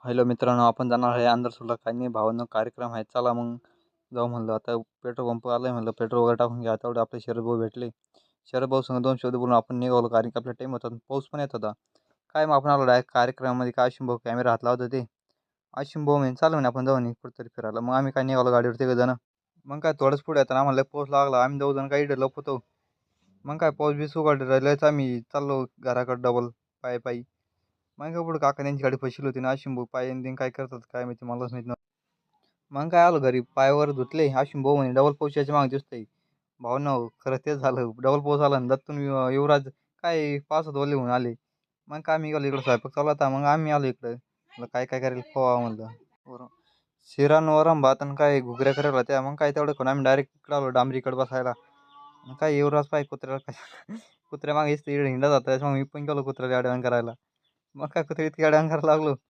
Hello मित्रांनो, आपण जाणार आहे अंदरसूरला. काही नाही भावांनो, कार्यक्रम आहे. चला मग जाऊ म्हणलं. आता पेट्रोल पंप आलाय म्हणलं, पेट्रोल वगैरे टाकून घ्या. तेवढे आपले शरद भाऊ भेटले. शरद भाऊ संग 2 शब्द बोलून आपण निघालो, कारण की आपला टाईम होता. पाऊस पण येत होता. काय मग आपण आलो डायरेक्ट कार्यक्रमामध्ये. काय आशिम भाऊ कॅमेरा हात लावत होते. आशिम भाऊ म्हणे चालू म्हणे आपण जाऊ म्हणे कुठेतरी फिरायला. मग आम्ही काय निघालो गाडीवर तिघंजण. मग काय थोडंच पुढे येताना आम्हाला लय पाऊस लागला. आम्ही 2 जण काही लपत होतो. मग काय पाऊस बीस उघडला. लयच आम्ही चाललो घराकडे डबल पायी पायी. मग काय पुढे काका त्यांची गाडी फसली होती ना. आशिम भाऊ पाय आणि काय करतात काय माहिती, मलाच माहित. मग काय आलो घरी, पायावर धुतले. आशिम भाऊ म्हणे डबल पाऊस याच्या मागे दिसतोय. भावना खरं तेच झालं. डबल पाऊस आला आणि दत्तून युवराज काय पावसात ओले होऊन आले. मग काय आम्ही गेलो इकडं, स्वयंपाक चालू होता. मग आम्ही आलो इकडं. म्हणलं काय काय करेल पोहा म्हणलं. वरण शिरा न वरण भात आणि काय घुगऱ्या करायला होत्या. मग काय तेवढं करून आम्ही डायरेक्ट इकडं आलो डांबरीकडे बसायला. मग काय युवराज पाय कुत्र्याला काय कुत्र्या मागे हिंडत होता. त्याच्यामुळे मी पण गेलो कुत्र्याला अडवण करायला. मग काय कुत्र्या इतकी अडवण करायला लागलो.